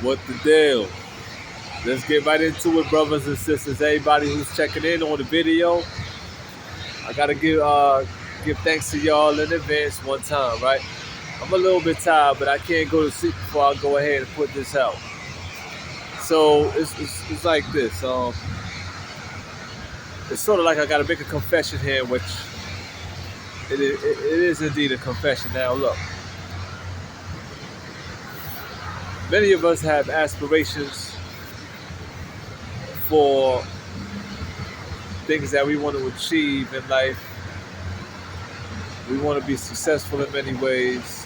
What the deal? Let's get right into it, brothers and sisters. Everybody who's checking in on the video, I gotta give thanks to y'all in advance one time, right? I'm a little bit tired, but I can't go to sleep before I go ahead and put this out. So it's like this. It's sort of like I gotta make a confession here, which it is indeed a confession. Now, look, many of us have aspirations for things that we want to achieve in life. We want to be successful in many ways.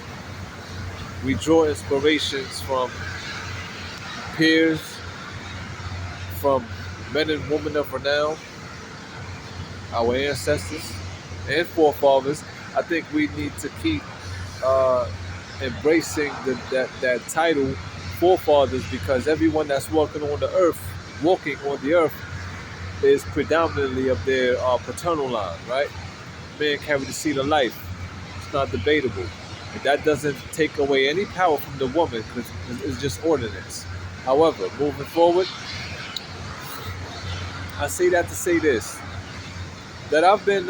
We draw inspirations from peers, from men and women of renown, our ancestors and forefathers. I think we need to keep embracing that title, forefathers, because everyone that's walking on the earth, is predominantly of their paternal line, right? Men carry the seed of life. It's not debatable. And that doesn't take away any power from the woman because it's just ordinance. However, moving forward, I say that to say this, that I've been,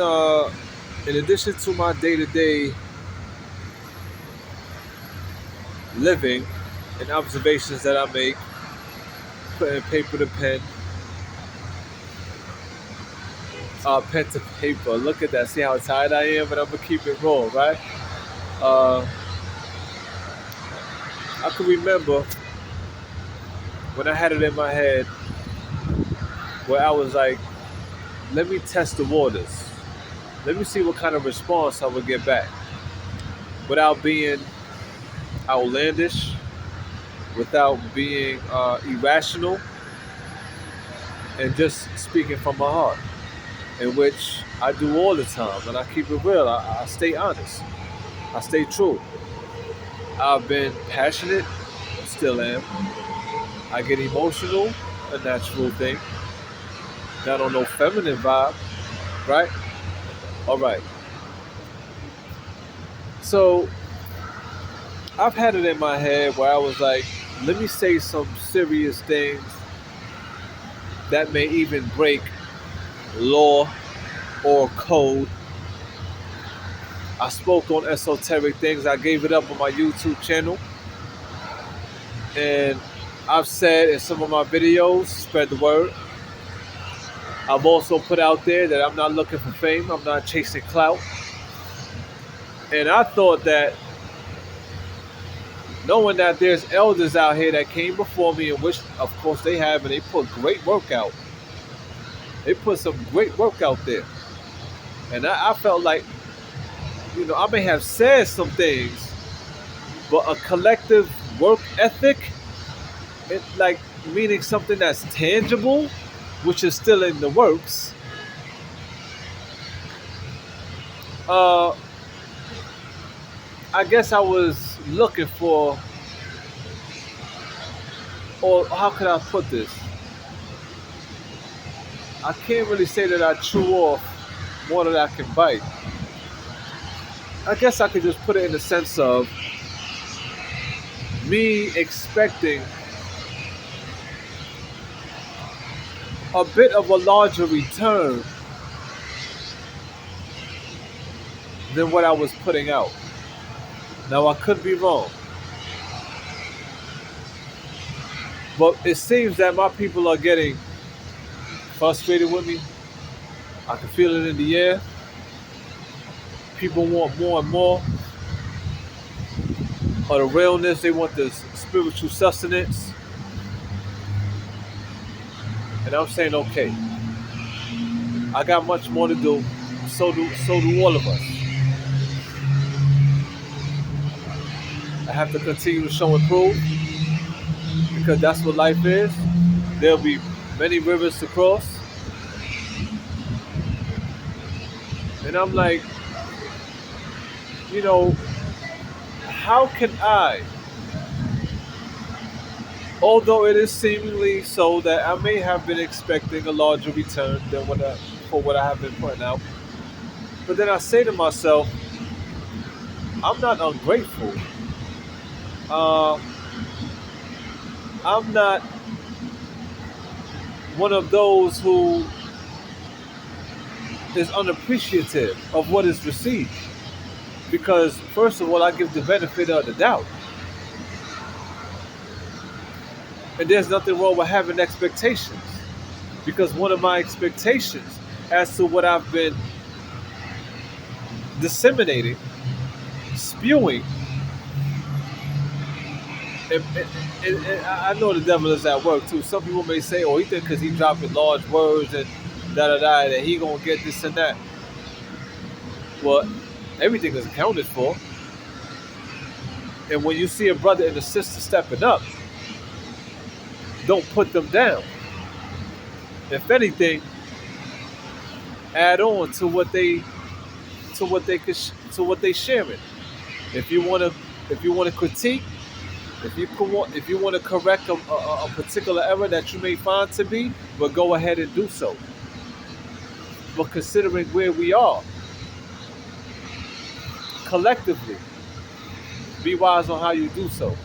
in addition to my day-to-day living and observations that I make, putting paper to pen to paper. Look at that. See how tired I am, but I'm gonna keep it raw, right? Uh, I can remember when I had it in my head where I was like, let me test the waters. Let me see what kind of response I would get back without being outlandish, without being irrational, and just speaking from my heart, in which I do all the time. And I keep it real. I stay honest. I stay true. I've been passionate, still am. I get emotional, a natural thing. Not on no feminine vibe, right? All right. So I've had it in my head where I was like, let me say some serious things that may even break law or code. I spoke on esoteric things. I gave it up on my YouTube channel. And I've said in some of my videos, spread the word. I've also put out there that I'm not looking for fame. I'm not chasing clout. And I thought that knowing that there's elders out here that came before me, and which of course they have, and they put great work out. They put some great work out there. And I felt like, I may have said some things, but a collective work ethic, it like meaning something that's tangible, which is still in the works. I guess I was looking for, or how could I put this? I can't really say that I chew off more than I can bite. I guess I could just put it in the sense of me expecting a bit of a larger return than what I was putting out. Now, I could be wrong, but it seems that my people are getting frustrated with me. I can feel it in the air. People want more and more of the realness. They want the spiritual sustenance. And I'm saying, okay, I got much more to do. So do all of us. I have to continue to show and prove, because that's what life is. There'll be many rivers to cross. And I'm like, how can I, although it is seemingly so that I may have been expecting a larger return than for what I have been putting out, but then I say to myself, I'm not ungrateful. I'm not one of those who is unappreciative of what is received. Because first of all, I give the benefit of the doubt. And there's nothing wrong with having expectations. Because one of my expectations as to what I've been disseminating, spewing, and I know the devil is at work too. Some people may say, "Oh, he think because he dropping large words and da da da that he gonna get this and that." Well, everything is accounted for. And when you see a brother and a sister stepping up, don't put them down. If anything, add on to what they sharing. If you want to critique, if you want to correct a particular error that you may find to be, but go ahead and do so. But considering where we are collectively, be wise on how you do so.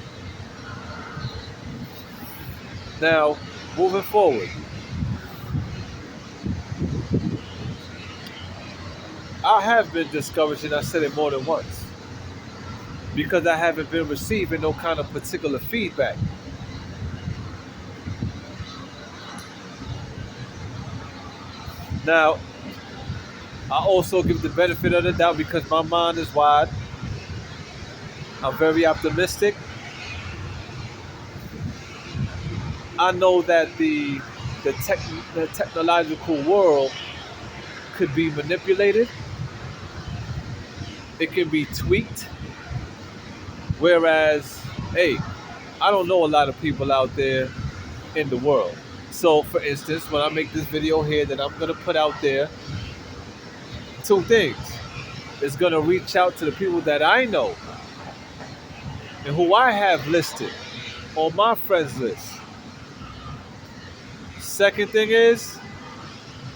Now, moving forward, I have been discouraged, and I said it more than once, because I haven't been receiving no kind of particular feedback. Now, I also give the benefit of the doubt because my mind is wide. I'm very optimistic. I know that the, tech, the technological world could be manipulated. It can be tweaked. Whereas, hey, I don't know a lot of people out there in the world. So, for instance, when I make this video here that I'm gonna put out there, two things. It's gonna reach out to the people that I know and who I have listed on my friends list. Second thing is,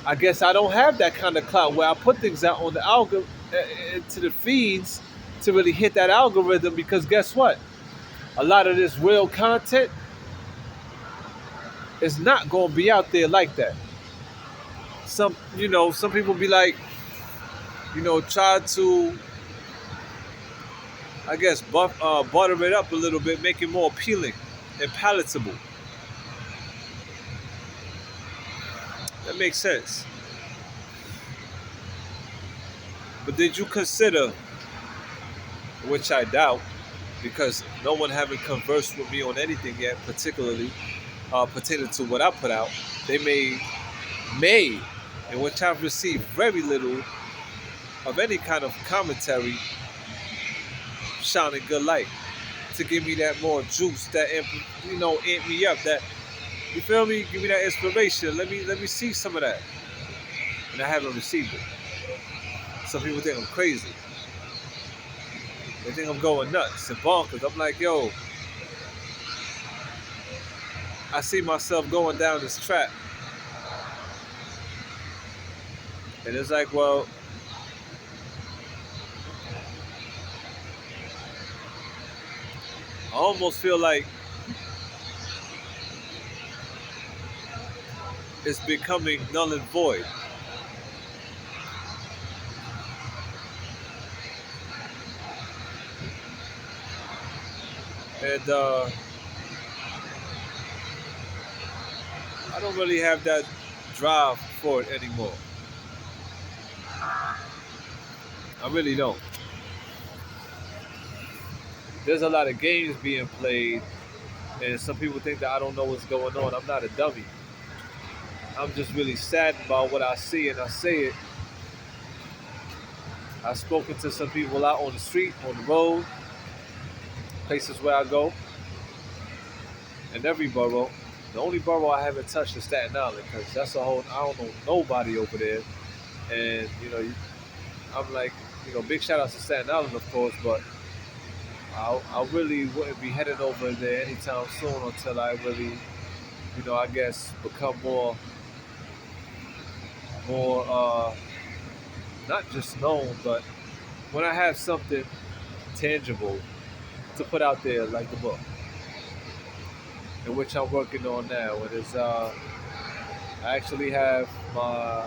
I guess I don't have that kind of clout where I put things out on the algorithm to the feeds to really hit that algorithm because guess what? A lot of this real content is not going to be out there like that. Some people be like, try to, I guess, butter it up a little bit, make it more appealing and palatable. That makes sense. But did you consider, which I doubt, because no one haven't conversed with me on anything yet, particularly pertaining to what I put out, they may, in which I've received very little of any kind of commentary, shining good light to give me that more juice, that amp me up, that you feel me, give me that inspiration. Let me see some of that, and I haven't received it. Some people think I'm crazy. They think I'm going nuts and bonkers. I'm like, yo, I see myself going down this track. And it's like, well, I almost feel like it's becoming null and void. And I don't really have that drive for it anymore. I really don't. There's a lot of games being played, and some people think that I don't know what's going on. I'm not a dummy. I'm just really saddened by what I see, and I say it. I've spoken to some people out on the street, on the road, places where I go, in every borough. The only borough I haven't touched is Staten Island, because that's a whole, I don't know nobody over there. And, I'm like, big shout out to Staten Island, of course, but I really wouldn't be heading over there anytime soon until I really, I guess become more, not just known, but when I have something tangible to put out there like the book. in which I'm working on now. It is I actually have my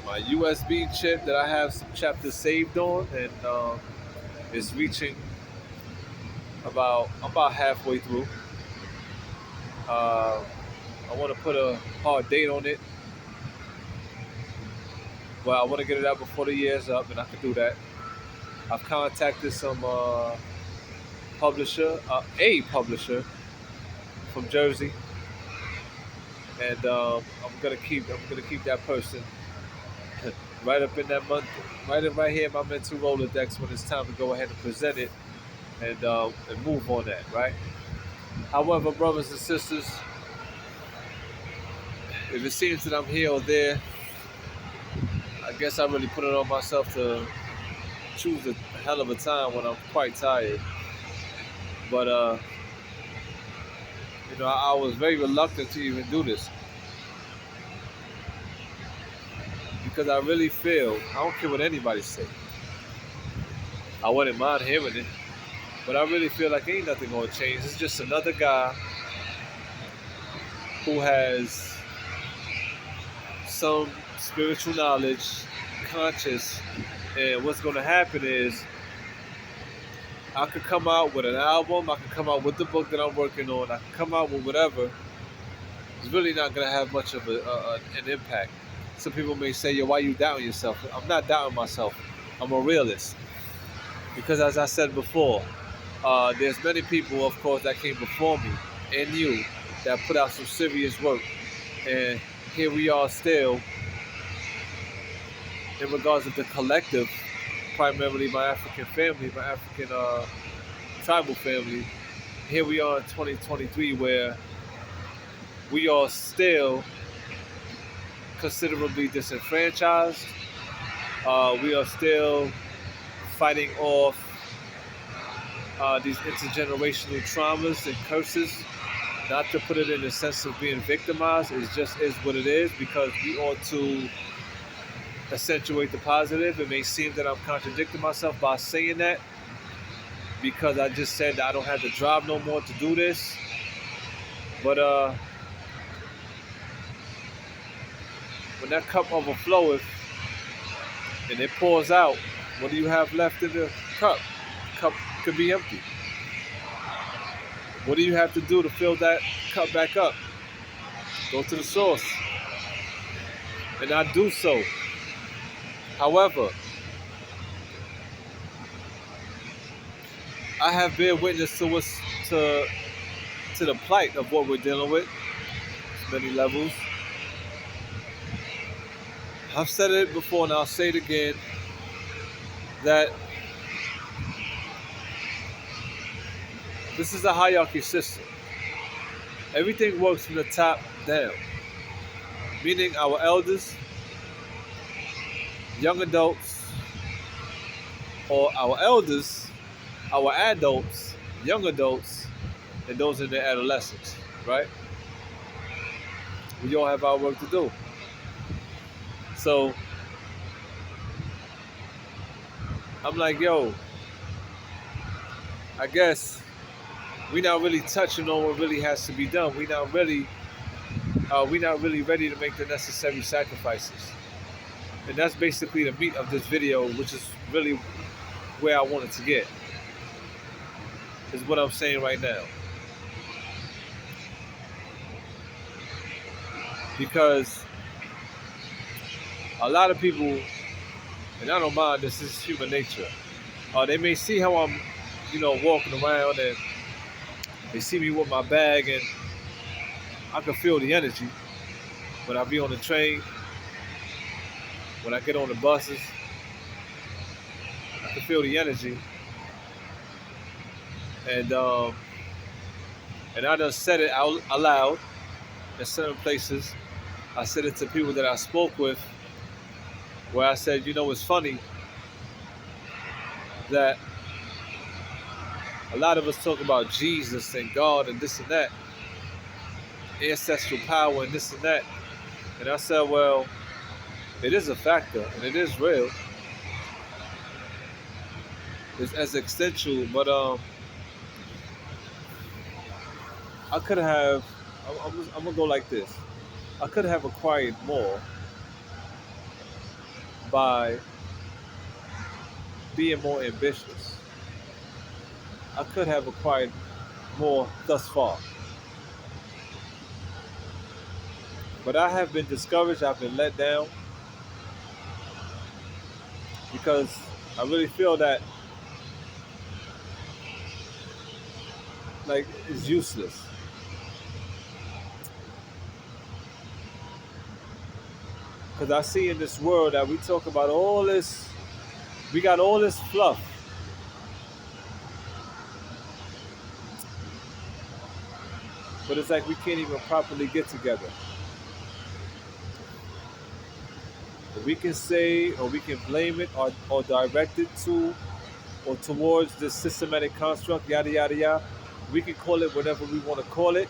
my USB chip that I have some chapters saved on, and it's reaching I'm about halfway through. Uh, I want to put a hard date on it, but I want to get it out before the year's up, and I can do that. I've contacted some a publisher from Jersey, and I'm gonna keep that person right up in that month, right here in my mental Rolodex when it's time to go ahead and present it and move on that, right? However, brothers and sisters, if it seems that I'm here or there, I guess I really put it on myself to choose a hell of a time when I'm quite tired. But I was very reluctant to even do this because I really feel I don't care what anybody say. I wouldn't mind hearing it, but I really feel like ain't nothing gonna change. It's just another guy who has some spiritual knowledge, conscious, and what's gonna happen is I could come out with an album, I could come out with the book that I'm working on, I could come out with whatever. It's really not gonna have much of an impact. Some people may say, "Yo, why you doubting yourself?" I'm not doubting myself. I'm a realist because, as I said before, there's many people, of course, that came before me and you that put out some serious work, and here we are still. In regards to the collective, primarily my African family, my African tribal family, here we are in 2023 where we are still considerably disenfranchised. We are still fighting off these intergenerational traumas and curses. Not to put it in the sense of being victimized, it just is what it is because we ought to accentuate the positive. It may seem that I'm contradicting myself by saying that because I just said that I don't have the drive no more to do this. But when that cup overfloweth and it pours out, what do you have left in the cup? The cup could be empty. What do you have to do to fill that cup back up? Go to the source. And I do so. However, I have been witness to the plight of what we're dealing with. Many levels. I've said it before and I'll say it again that this is a hierarchy system. Everything works from the top down. Meaning our elders, young adults, or our elders, our adults, young adults, and those in their adolescence, right? We all have our work to do. So I'm like, yo, I guess we're not really touching on what really has to be done. We're not really ready to make the necessary sacrifices. And that's basically the meat of this video, which is really where I wanted to get. Is what I'm saying right now. Because a lot of people, and I don't mind, this is human nature. They may see how I'm, walking around and they see me with my bag and I can feel the energy when I be on the train, when I get on the buses. I can feel the energy. And I just said it out aloud in certain places. I said it to people that I spoke with where I said, it's funny that a lot of us talk about Jesus and God and this and that, ancestral power and this and that. And I said, well, it is a factor and it is real. It's as existential, but I could have. I'm gonna go like this. I could have acquired more by being more ambitious. I could have acquired more thus far, but I have been discouraged. I've been let down because I really feel that like it's useless. Because I see in this world that we talk about all this, we got all this fluff, but it's like we can't even properly get together. We can say or we can blame it or direct it to or towards this systematic construct, yada yada yada. We can call it whatever we want to call it.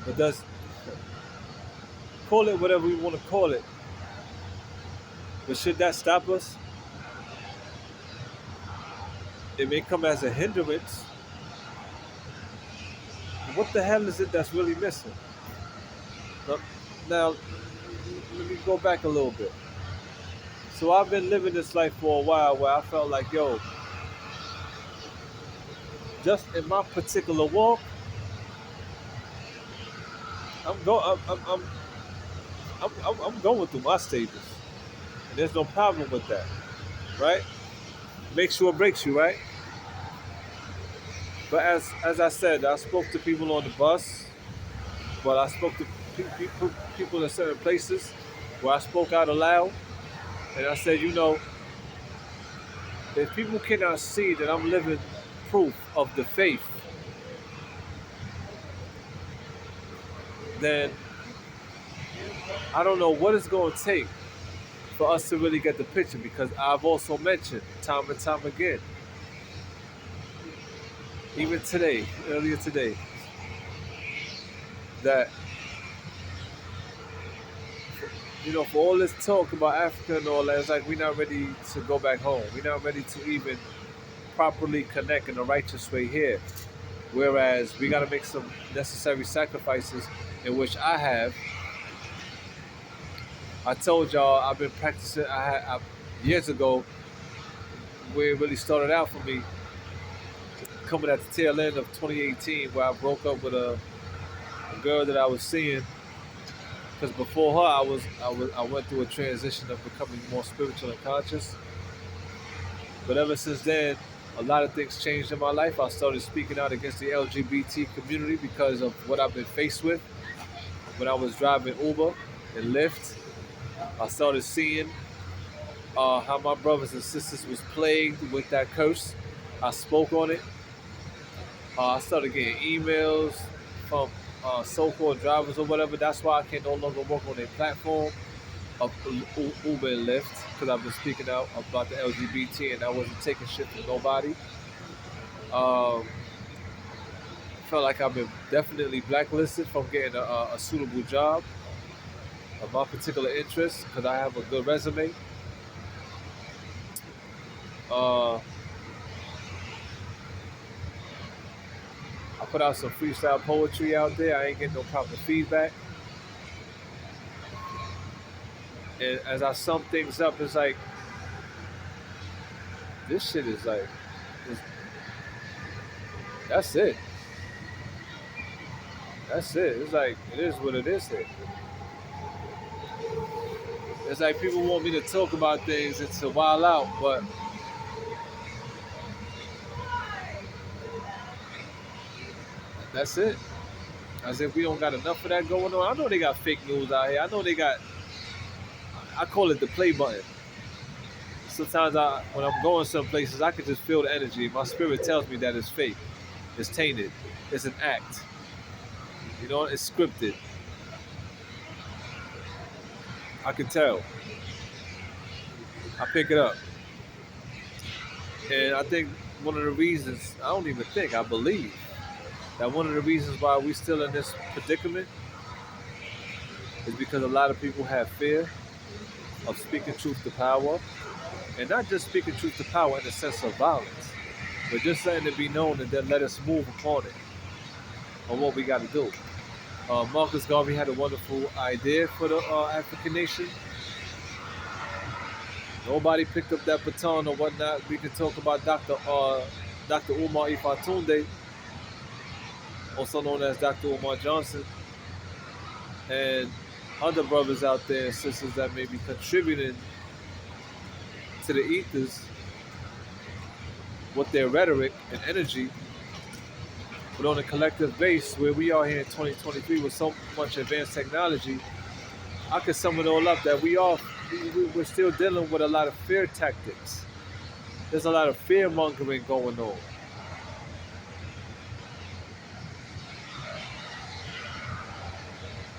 But does call it whatever we want to call it. But should that stop us? It may come as a hindrance. What the hell is it that's really missing? Now, let me go back a little bit. So I've been living this life for a while where I felt like, yo, just in my particular walk, I'm go, I'm going through my stages, and there's no problem with that, right? Makes you or breaks you, right? But as I said, I spoke to people on the bus, but I spoke to people in certain places where I spoke out aloud, and I said, you know, if people cannot see that I'm living proof of the faith, then I don't know what it's going to take for us to really get the picture. Because I've also mentioned time and time again, even today, earlier today, that you know, for all this talk about Africa and all that, it's like we're not ready to go back home. We're not ready to even properly connect in a righteous way here. Whereas we got to make some necessary sacrifices, in which I told y'all I've been practicing. Years ago, where it really started out for me, coming at the tail end of 2018, where I broke up with a girl that I was seeing. Because before her, I went through a transition of becoming more spiritual and conscious. But ever since then, a lot of things changed in my life. I started speaking out against the LGBT community because of what I've been faced with when I was driving Uber and Lyft. I started seeing how my brothers and sisters was plagued with that curse. I spoke on it. I started getting emails from so-called drivers or whatever. That's why I can no longer work on a platform of Uber and Lyft, because I've been speaking out about the LGBT and I wasn't taking shit from nobody. Felt like I've been definitely blacklisted from getting a suitable job of my particular interest because I have a good resume. Uh, I put out some freestyle poetry out there. I ain't getting no proper feedback. And as I sum things up, it's like this shit is like, it's, that's it. That's it. It's like it is what it is. Here. It's like people want me to talk about things. It's a while out, but that's it. As if we don't got enough of that going on. I know they got fake news out here. I know they got. I call it the play button. Sometimes when I'm going some places, I can just feel the energy. My spirit tells me that it's fake. It's tainted. It's an act. You know, it's scripted. I can tell. I pick it up. And I think one of the reasons, I don't even think, I believe, that one of the reasons why we still in this predicament is because a lot of people have fear of speaking truth to power. And not just speaking truth to power in the sense of violence, but just letting it be known and then let us move upon it, on what we got to do. Marcus Garvey had a wonderful idea for the African nation. Nobody picked up that baton or whatnot. We can talk about Dr. Umar Ifatunde, also known as Dr. Umar Johnson, and other brothers out there and sisters that may be contributing to the ethers with their rhetoric and energy, but on a collective base where we are here in 2023 with so much advanced technology, I can sum it all up that we're still dealing with a lot of fear tactics. There's a lot of fear mongering going on.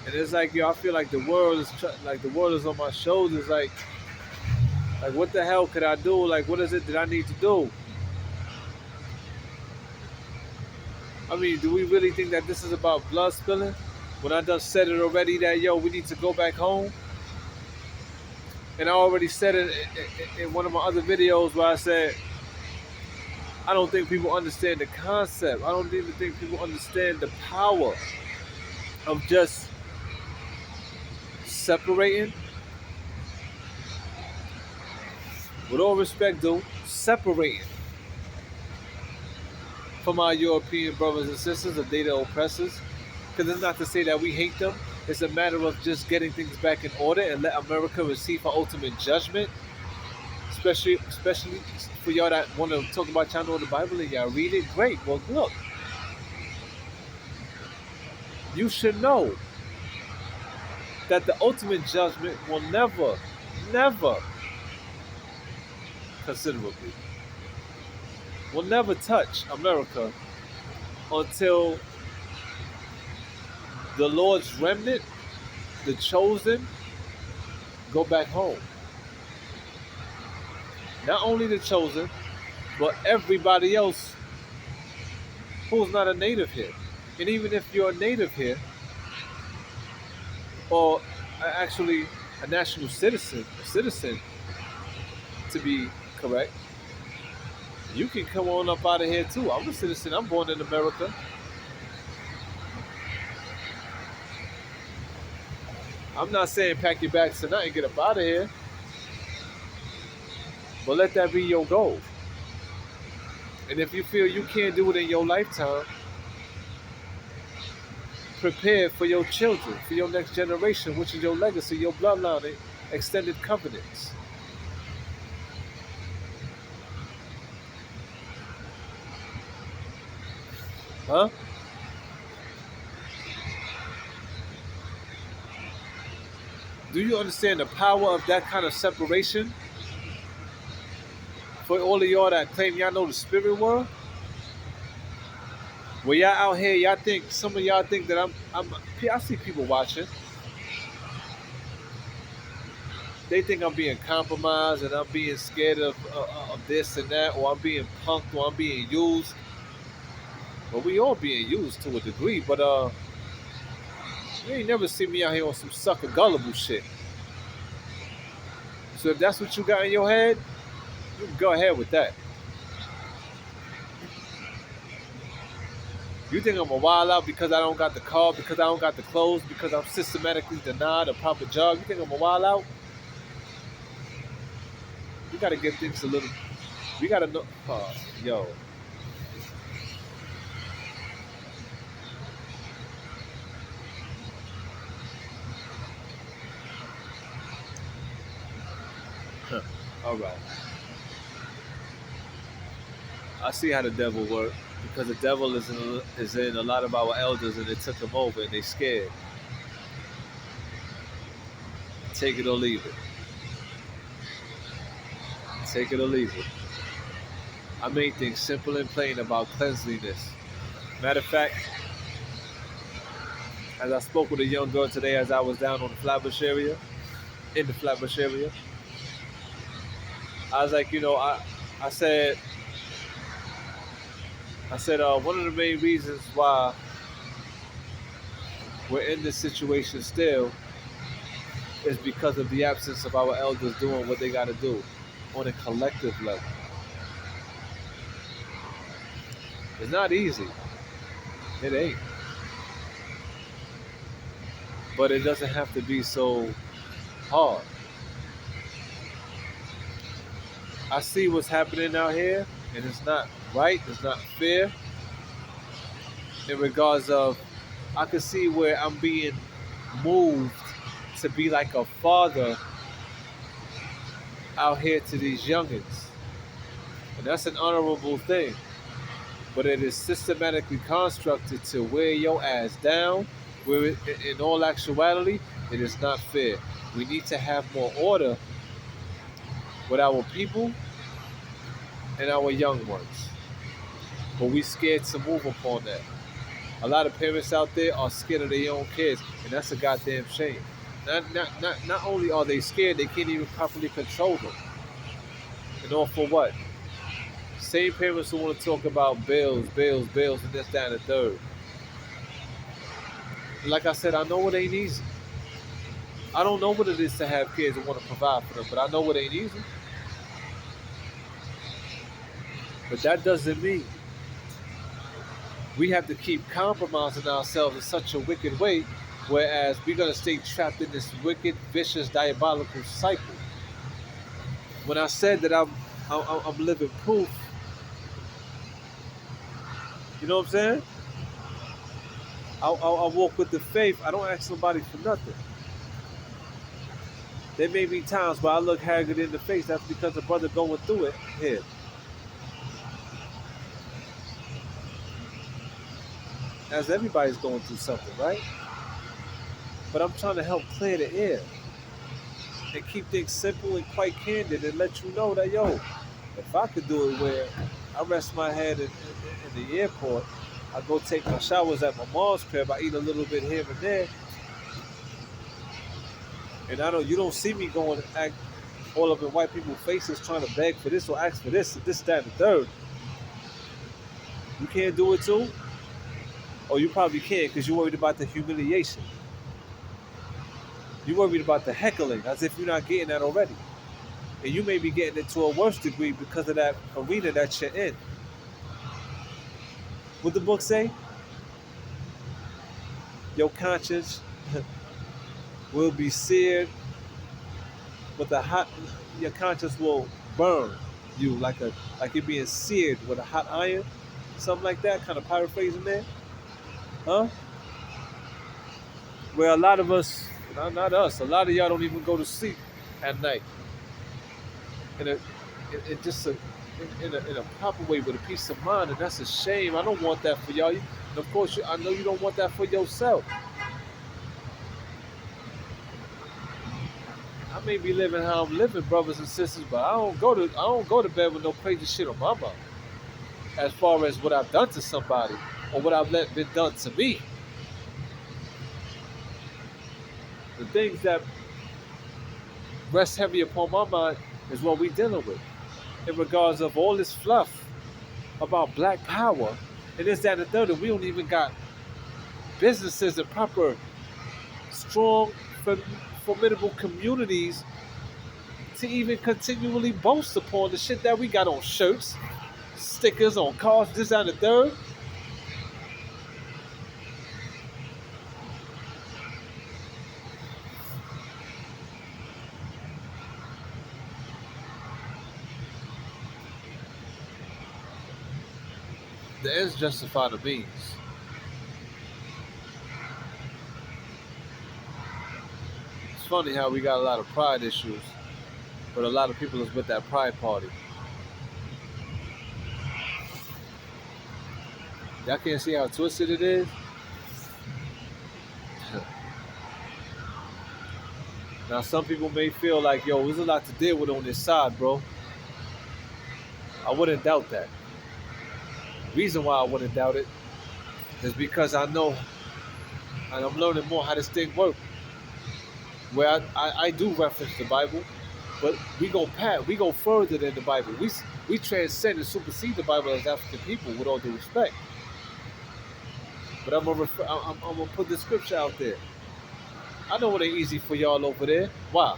And it's like, I feel like the world is on my shoulders. Like what the hell could I do? Like, what is it that I need to do? I mean, do we really think that this is about blood spilling? When I done said it already that, we need to go back home. And I already said it in one of my other videos where I said, I don't think people understand the concept. I don't even think people understand the power of just separating. With all respect, though, separating from our European brothers and sisters, the data oppressors. Because it's not to say that we hate them. It's a matter of just getting things back in order and let America receive her ultimate judgment. Especially for y'all that want to talk about y'all know the Bible and y'all read it. Great. Well, look. You should know that the ultimate judgment will never considerably will never touch America until the Lord's remnant, the chosen, go back home. Not only the chosen, but everybody else who's not a native here. And even if you're a native here, or actually a national citizen, to be correct, you can come on up out of here too. I'm a citizen. I'm born in America. I'm not saying pack your bags tonight and get up out of here. But let that be your goal. And if you feel you can't do it in your lifetime, prepare for your children, for your next generation, which is your legacy, your bloodline, extended covenants. Huh? Do you understand the power of that kind of separation? For all of y'all that claim y'all know the spirit world, where y'all out here, y'all think, some of y'all think that I see people watching. They think I'm being compromised and I'm being scared of this and that, or I'm being punked, or I'm being used. But we all being used to a degree, but you ain't never seen me out here on some sucker gullible shit. So if that's what you got in your head, you can go ahead with that. You think I'm a wild out because I don't got the car, because I don't got the clothes, because I'm systematically denied a proper job? You think I'm a wild out? We gotta get things a little. We gotta know. Yo. All right. I see how the devil works, because the devil is in a lot of our elders, and they took them over and they scared. Take it or leave it. Take it or leave it. I made things simple and plain about cleanliness. Matter of fact, as I spoke with a young girl today as I was down on the Flatbush area, in the Flatbush area, I was like, I said, one of the main reasons why we're in this situation still is because of the absence of our elders doing what they got to do. on a collective level. It's not easy. It ain't. But it doesn't have to be so hard. I see what's happening out here, and it's not right, it's not fair in regards of I can see where I'm being moved to be like a father out here to these youngins. And that's an honorable thing. But it is systematically constructed to wear your ass down, where in all actuality, it is not fair. We need to have more order with our people and our young ones. But we scared to move upon that. A lot of parents out there are scared of their own kids, and that's a goddamn shame. Not only are they scared, they can't even properly control them. And all for what? Same parents who want to talk about bills, and this, that, and the third. Like I said, I know it ain't easy. I don't know what it is to have kids and want to provide for them, but I know it ain't easy. But that doesn't mean we have to keep compromising ourselves in such a wicked way, whereas we're going to stay trapped in this wicked, vicious, diabolical cycle. When I said that I'm living proof, you know what I'm saying? I walk with the faith. I don't ask nobody for nothing. There may be times where I look haggard in the face. That's because the brother going through it here. As everybody's going through something, right? But I'm trying to help clear the air and keep things simple and quite candid and let you know that, yo, if I could do it where I rest my head in the airport, I go take my showers at my mom's crib, I eat a little bit here and there, and you don't see me going and act all up in white people's faces trying to beg for this or ask for this, that, and the third. You can't do it too? Or you probably can because you're worried about the humiliation. You're worried about the heckling as if you're not getting that already. And you may be getting it to a worse degree because of that arena that you're in. What the book say? Your conscience will be seared with a hot. Your conscience will burn you like you're being seared with a hot iron, something like that. Kind of paraphrasing there, huh? Where a lot of us, not us, a lot of y'all don't even go to sleep at night. It just in a proper way with a peace of mind, and that's a shame. I don't want that for y'all. And of course, I know you don't want that for yourself. I may be living how I'm living, brothers and sisters, but I don't go to bed with no crazy shit on my mind. As far as what I've done to somebody or what I've been done to me, the things that rest heavy upon my mind is what we're dealing with in regards of all this fluff about black power and this, that, and the third. And we don't even got businesses and proper, strong, formidable communities to even continually boast upon the shit that we got on shirts, stickers, on cars, this, that, and the third. The ends justify the means. It's funny how we got a lot of pride issues, but a lot of people is with that pride party. Y'all can't see how twisted it is? Now, some people may feel like, yo, there's a lot to deal with on this side, bro. I wouldn't doubt that. The reason why I wouldn't doubt it is because I know, and I'm learning more how this thing works. Where I do reference the Bible, but we go further than the Bible. We transcend and supersede the Bible as African people, with all due respect. But I'm gonna put the scripture out there. I know it ain't easy for y'all over there. Why?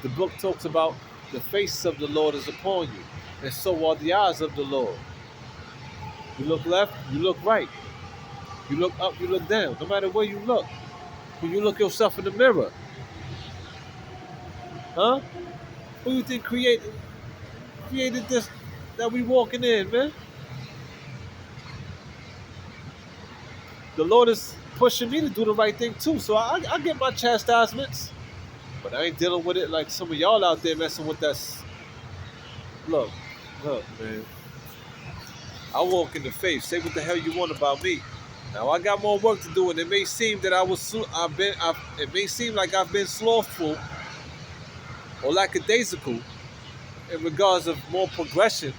The book talks about the face of the Lord is upon you, and so are the eyes of the Lord. You look left, you look right. You look up, you look down. No matter where you look, when you look yourself in the mirror, huh? Who you think created this that we walking in, man? The Lord is pushing me to do the right thing too. So I get my chastisements, but I ain't dealing with it like some of y'all out there messing with that. Look, look, man. I walk in the faith. Say what the hell you want about me. Now I got more work to do, and it may seem that it may seem like I've been slothful or lackadaisical in regards of more progression.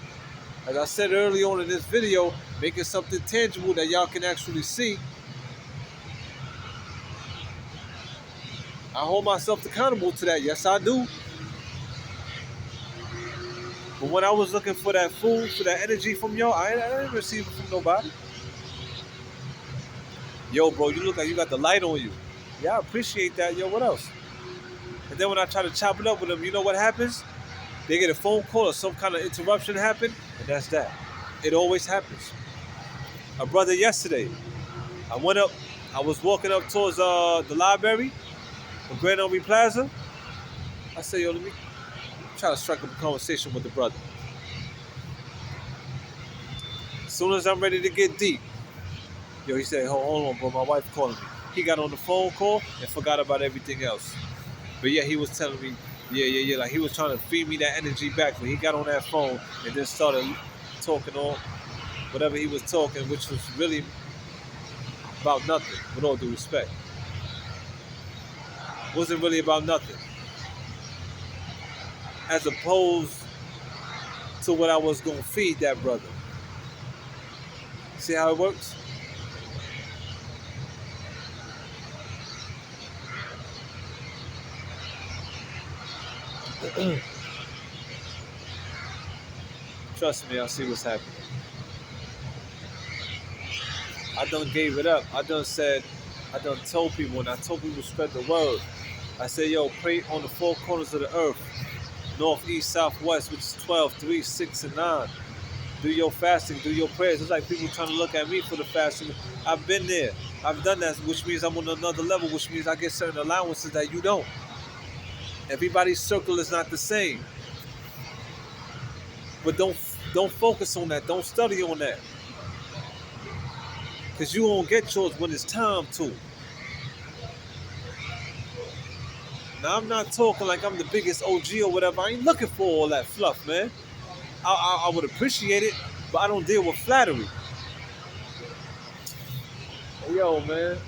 As I said early on in this video, making something tangible that y'all can actually see. I hold myself accountable to that. Yes, I do. But when I was looking for that food, for that energy from y'all, I didn't receive it from nobody. Yo, bro, you look like you got the light on you. Yeah, I appreciate that. Yo, what else? And then when I try to chop it up with them, you know what happens? They get a phone call or some kind of interruption happen, and that's that. It always happens. A brother yesterday, I was walking up towards the library on Grand Army Plaza. I said, yo, let me try to strike up a conversation with the brother. As soon as I'm ready to get deep, yo, he said, hold on, bro, my wife calling me. He got on the phone call and forgot about everything else. But yeah, he was telling me, yeah, like he was trying to feed me that energy back when he got on that phone and then started talking on whatever he was talking, which was really about nothing, with all due respect. Wasn't really about nothing. As opposed to what I was going to feed that brother. See how it works? Trust me, I see what's happening. I done gave it up. I done told people, and I told people to spread the word. I said, yo, pray on the four corners of the earth. North, east, south, west, which is 12, 3, 6, and 9. Do your fasting, do your prayers. It's like people trying to look at me for the fasting. I've been there. I've done that, which means I'm on another level, which means I get certain allowances that you don't. Everybody's circle is not the same. But don't focus on that. Don't study on that. Because you won't get yours when it's time to. Now, I'm not talking like I'm the biggest OG or whatever. I ain't looking for all that fluff, man. I would appreciate it, but I don't deal with flattery. Yo, man.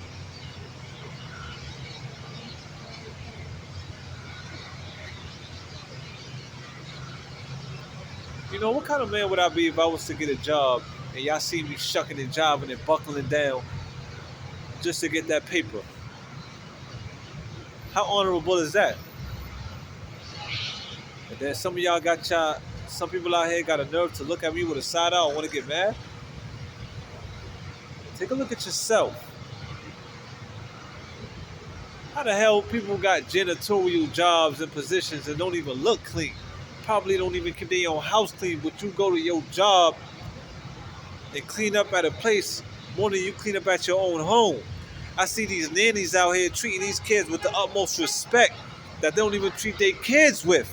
You know, what kind of man would I be if I was to get a job and y'all see me shucking and jiving and buckling down just to get that paper? How honorable is that? And then some people out here got a nerve to look at me with a side eye and want to get mad. Take a look at yourself. How the hell people got janitorial jobs and positions and don't even look clean? Probably don't even keep their own house clean, but you go to your job and clean up at a place more than you clean up at your own home. I see these nannies out here treating these kids with the utmost respect that they don't even treat their kids with.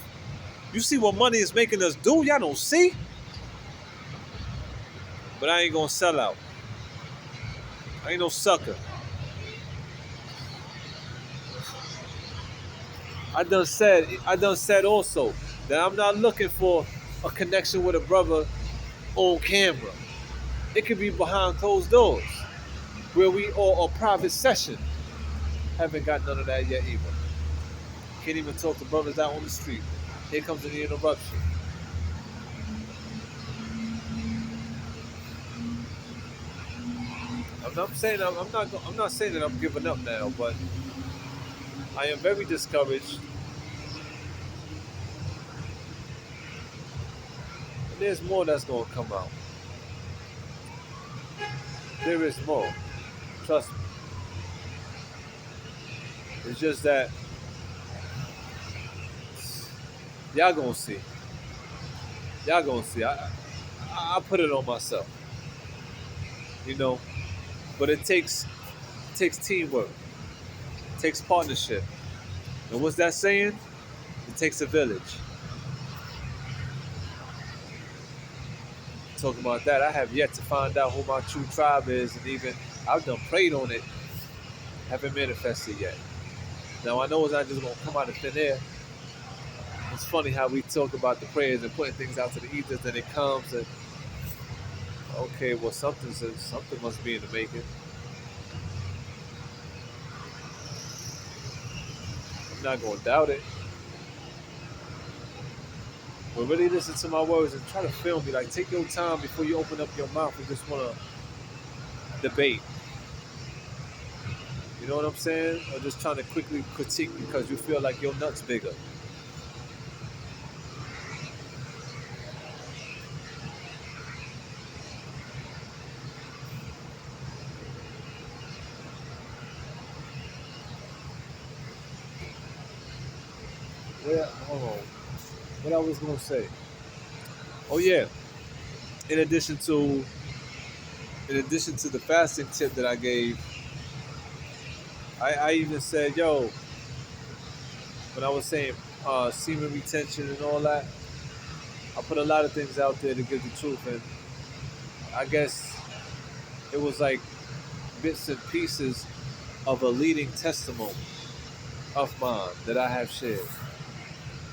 You see what money is making us do? Y'all don't see? But I ain't gonna sell out. I ain't no sucker. I done said also that I'm not looking for a connection with a brother on camera. It could be behind closed doors, where we all a private session. Haven't got none of that yet either. Can't even talk to brothers out on the street. Here comes the interruption. I'm not saying that I'm giving up now, but I am very discouraged. And there's more that's gonna come out. There is more. Trust me. It's just that Y'all gonna see. Y'all gonna see. I put it on myself, you know. But it takes teamwork, it takes partnership. And what's that saying? It takes a village. Talking about that, I have yet to find out who my true tribe is, and even I've done prayed on it, haven't manifested yet. Now I know it's not just gonna come out of thin air. It's funny how we talk about the prayers and putting things out to the ethers, and it comes and okay, well something must be in the making. I'm not gonna doubt it. But really listen to my words and try to feel me. Like take your time before you open up your mouth and just wanna debate. You know what I'm saying? Or just trying to quickly critique because you feel like your nut's bigger. Well, hold on. What I was gonna say? Oh yeah. In addition to in addition to the fasting tip that I gave, I even said, yo, when I was saying semen retention and all that, I put a lot of things out there to give the truth, and I guess it was like bits and pieces of a leading testimony of mine that I have shared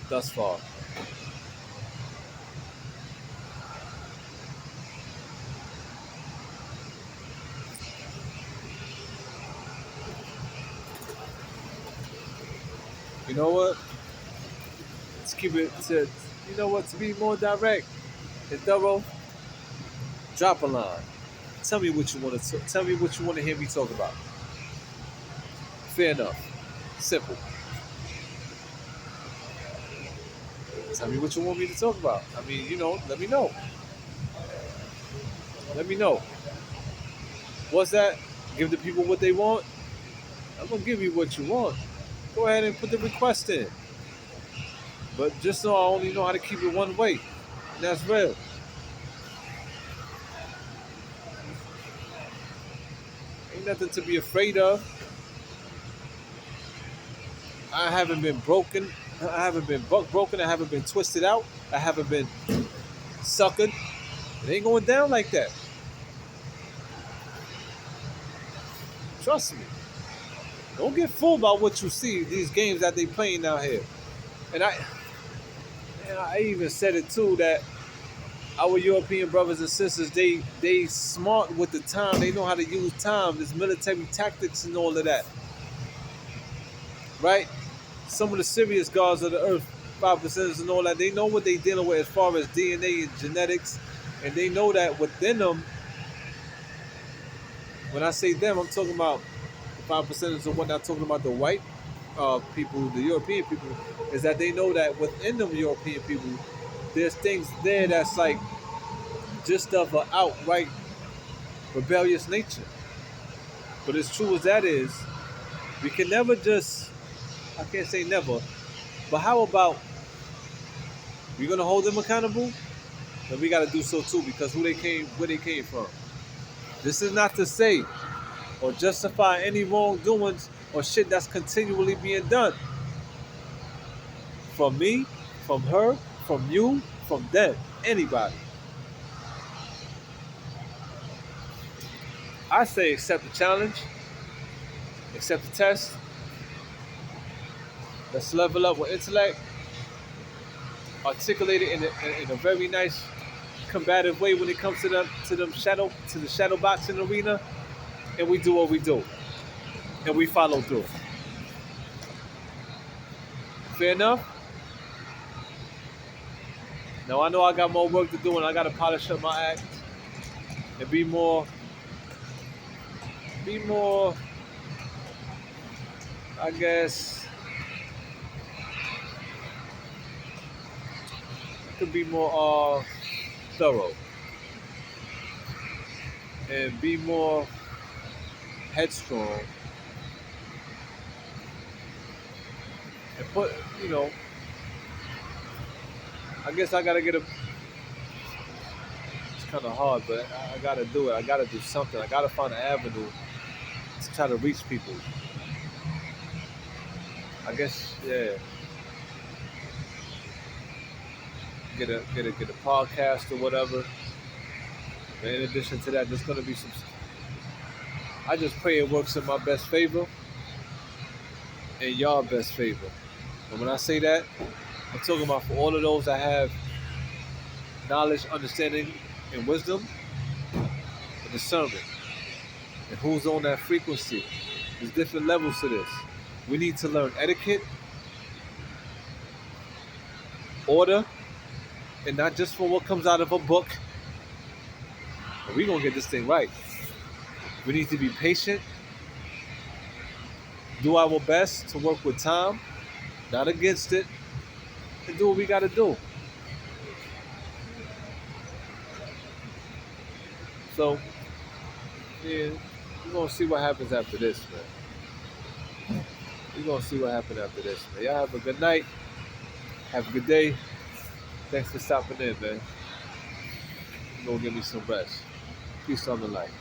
thus far. You know what? Let's keep it to, you know what, to be more direct and thorough, drop a line. Tell me what you want to tell me what you want to hear me talk about. Fair enough. Simple. Tell me what you want me to talk about. I mean, let me know. Let me know. What's that? Give the people what they want? I'm gonna give you what you want. Go ahead and put the request in. But just so I only know how to keep it one way. And that's real. Ain't nothing to be afraid of. I haven't been broken. I haven't been buck broken. I haven't been twisted out. I haven't been suckered. It ain't going down like that. Trust me. Don't get fooled by what you see, these games that they playing out here. And I even said it too that our European brothers and sisters, they smart with the time. They know how to use time. There's military tactics and all of that. Right? Some of the serious gods of the earth, 5% and all that, they know what they're dealing with as far as DNA and genetics. And they know that within them, when I say them, I'm talking about the 5%ers and whatnot, talking about the white people, the European people, is that they know that within them European people, there's things there that's like just of an outright rebellious nature. But as true as that is, we can never just, I can't say never, but how about we're gonna hold them accountable? Then we gotta do so too because where they came from. This is not to say or justify any wrongdoings or shit that's continually being done. From me, from her, from you, from them, anybody. I say accept the challenge, accept the test. Let's level up with intellect, articulate it in a very nice, combative way when it comes to the shadow boxing arena, and we do what we do, and we follow through. Fair enough. Now I know I got more work to do, and I got to polish up my act and be more. I guess could be more thorough and be more headstrong and put, I guess I gotta get a. It's kind of hard, but I gotta do it. I gotta do something. I gotta find an avenue to try to reach people. I guess, yeah. Get a podcast or whatever. And in addition to that, there's gonna be some. I just pray it works in my best favor and y'all best favor. And when I say that, I'm talking about for all of those that have knowledge, understanding, and wisdom, and discernment, and who's on that frequency. There's different levels to this. We need to learn etiquette, order, and not just for what comes out of a book. But we're gonna get this thing right. We need to be patient, do our best to work with time, not against it, and do what we gotta do. So, yeah, we're gonna see what happens after this, man. We're gonna see what happens after this, man. Y'all have a good night. Have a good day. Thanks for stopping in, man. Go give me some rest. Peace on the light.